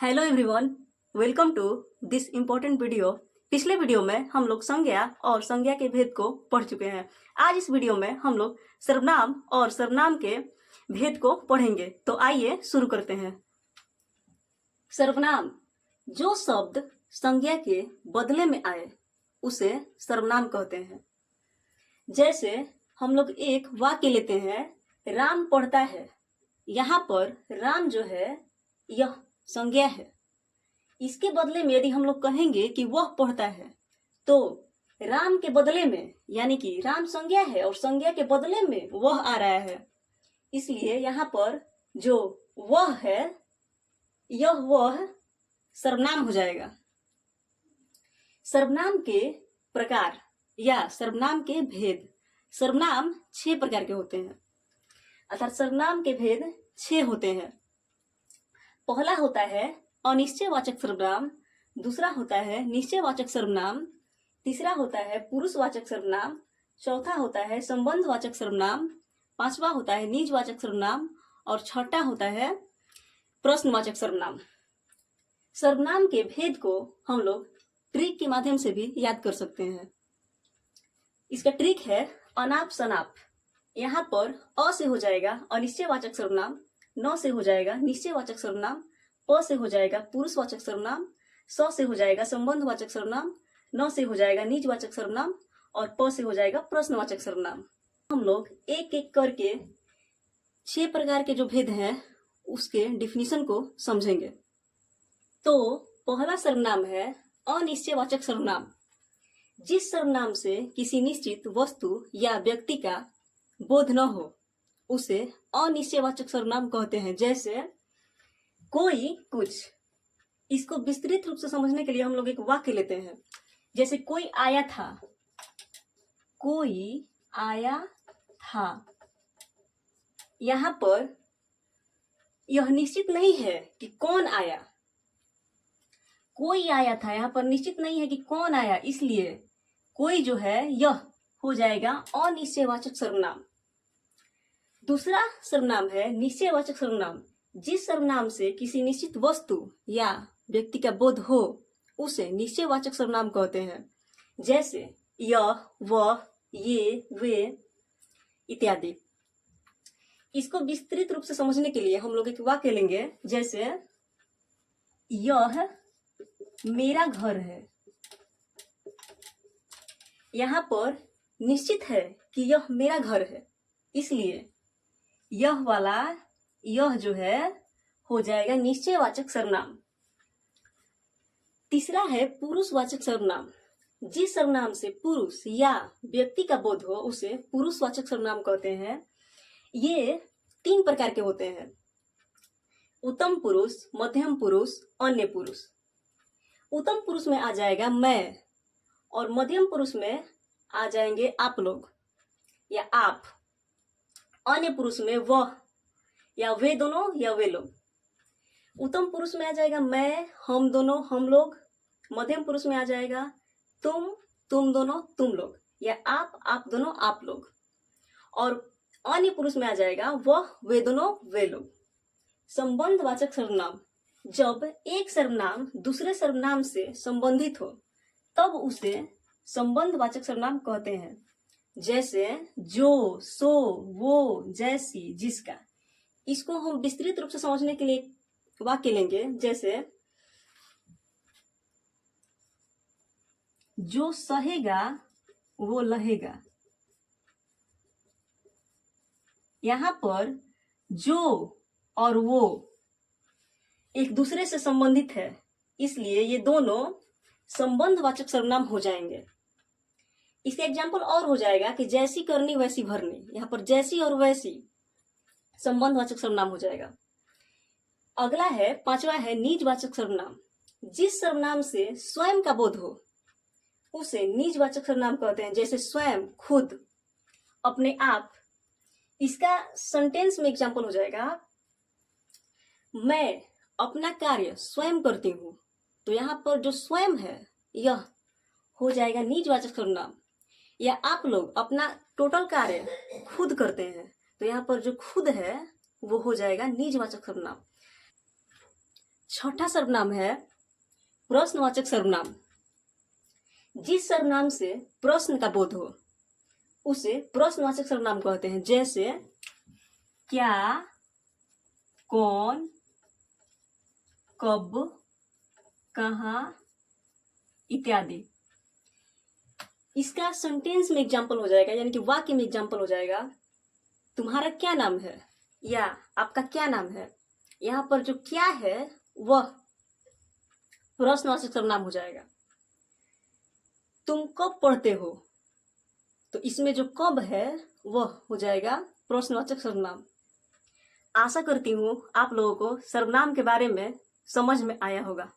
Hello everyone, welcome to this important video. पिछले video में हम लोग संज्ञा और संज्ञा के भेद को पढ़ चुके हैं। आज इस वीडियो में हम लोग सर्वनाम और सर्वनाम के भेद को पढ़ेंगे। तो आइए शुरू करते हैं। सर्वनाम, जो शब्द संज्ञा के बदले में आए उसे सर्वनाम कहते हैं। जैसे हम लोग एक वाक्य लेते हैं, राम पढ़ता है। यहाँ पर राम जो है यह संज्ञा है। इसके बदले में यदि हम लोग कहेंगे कि वह पढ़ता है, तो राम के बदले में, यानी कि राम संज्ञा है और संज्ञा के बदले में वह आ रहा है, इसलिए यहाँ पर जो वह है यह वह सर्वनाम हो जाएगा। सर्वनाम के प्रकार या सर्वनाम के भेद। सर्वनाम 6 प्रकार के होते हैं, अर्थात सर्वनाम के भेद 6 होते हैं। पहला होता है अनिश्चयवाचक सर्वनाम, दूसरा होता है निश्चयवाचक सर्वनाम, तीसरा होता है पुरुषवाचक सर्वनाम, चौथा होता है संबंधवाचक सर्वनाम, पांचवा होता है निजवाचक सर्वनाम और छठा होता है प्रश्नवाचक सर्वनाम। सर्वनाम के भेद को हम लोग ट्रिक के माध्यम से भी याद कर सकते हैं। इसका ट्रिक है अनाप शनाप। यहाँ पर अ से हो जाएगा अनिश्चयवाचक सर्वनाम, न से हो जाएगा निश्चयवाचक सर्वनाम, प से हो जाएगा पुरुषवाचक सर्वनाम, स से हो जाएगा संबंधवाचक सर्वनाम, न से हो जाएगा निजवाचक सर्वनाम और प से हो जाएगा प्रश्नवाचक सर्वनाम। हम लोग एक एक करके 6 प्रकार के जो भेद हैं उसके डिफिनीशन को समझेंगे। तो पहला सर्वनाम है अनिश्चयवाचक सर्वनाम। जिस सर्वनाम से किसी निश्चित वस्तु या व्यक्ति का बोध न हो उसे अनिश्चयवाचक सर्वनाम कहते हैं। जैसे कोई कुछ। इसको विस्तृत रूप से समझने के लिए हम लोग एक वाक्य लेते हैं। जैसे कोई आया था, कोई आया था। यहाँ पर यह निश्चित नहीं है कि कौन आया। कोई आया था, यहाँ पर निश्चित नहीं है कि कौन आया, इसलिए कोई जो है यह हो जाएगा अनिश्चयवाचक सर्वनाम। दूसरा सर्वनाम है निश्चयवाचक सर्वनाम। जिस सर्वनाम से किसी निश्चित वस्तु या व्यक्ति का बोध हो उसे निश्चयवाचक सर्वनाम कहते हैं। जैसे यह, वह, ये, वे इत्यादि। इसको विस्तृत रूप से समझने के लिए हम लोग एक वाक्य लेंगे। जैसे यह मेरा घर है। यहाँ पर निश्चित है कि यह मेरा घर है, इसलिए यह वाला यह जो है हो जाएगा निश्चयवाचक सर्वनाम। तीसरा है पुरुषवाचक सर्वनाम। जिस सर्वनाम से पुरुष या व्यक्ति का बोध हो उसे पुरुषवाचक सर्वनाम कहते हैं। ये 3 प्रकार के होते हैं, उत्तम पुरुष, मध्यम पुरुष, अन्य पुरुष। उत्तम पुरुष में आ जाएगा मैं और मध्यम पुरुष में आ जाएंगे आप लोग या आप। अन्य पुरुष में वह या वे दोनों या वे लोग। उत्तम पुरुष में आ जाएगा मैं, हम दोनों, हम लोग। मध्यम पुरुष में आ जाएगा तुम, तुम दोनों, तुम लोग या आप दोनों, आप लोग। और अन्य पुरुष में आ जाएगा वह, वे दोनों, वे लोग। संबंधवाचक सर्वनाम। जब एक सर्वनाम दूसरे सर्वनाम से संबंधित हो तब उसे संबंधवाचक सर्वनाम कहते हैं। जैसे जो, सो, वो, जैसी, जिसका। इसको हम विस्तृत रूप से समझने के लिए वाक्य लेंगे। जैसे जो सहेगा वो लहेगा। यहाँ पर जो और वो एक दूसरे से संबंधित है, इसलिए ये दोनों संबंधवाचक सर्वनाम हो जाएंगे। इसका एग्जाम्पल और हो जाएगा कि जैसी करनी वैसी भरनी। यहाँ पर जैसी और वैसी संबंधवाचक सर्वनाम हो जाएगा। अगला है, पांचवा है निजवाचक सर्वनाम। जिस सर्वनाम से स्वयं का बोध हो उसे निजवाचक सर्वनाम कहते हैं। जैसे स्वयं, खुद, अपने आप। इसका सेंटेंस में एग्जाम्पल हो जाएगा, मैं अपना कार्य स्वयं करती हूँ। तो यहाँ पर जो स्वयं है यह हो जाएगा निजवाचक सर्वनाम। या आप लोग अपना टोटल कार्य खुद करते हैं, तो यहाँ पर जो खुद है वो हो जाएगा निजवाचक सर्वनाम। छठा सर्वनाम है प्रश्नवाचक सर्वनाम। जिस सर्वनाम से प्रश्न का बोध हो उसे प्रश्नवाचक सर्वनाम कहते हैं। जैसे क्या, कौन, कब, कहाँ इत्यादि। इसका सेंटेंस में एग्जाम्पल हो जाएगा, यानी कि वाक्य में एग्जाम्पल हो जाएगा, तुम्हारा क्या नाम है या आपका क्या नाम है। यहाँ पर जो क्या है वह प्रश्नवाचक सर्वनाम हो जाएगा। तुम कब पढ़ते हो, तो इसमें जो कब है वह हो जाएगा प्रश्नवाचक सर्वनाम। आशा करती हूँ आप लोगों को सर्वनाम के बारे में समझ में आया होगा।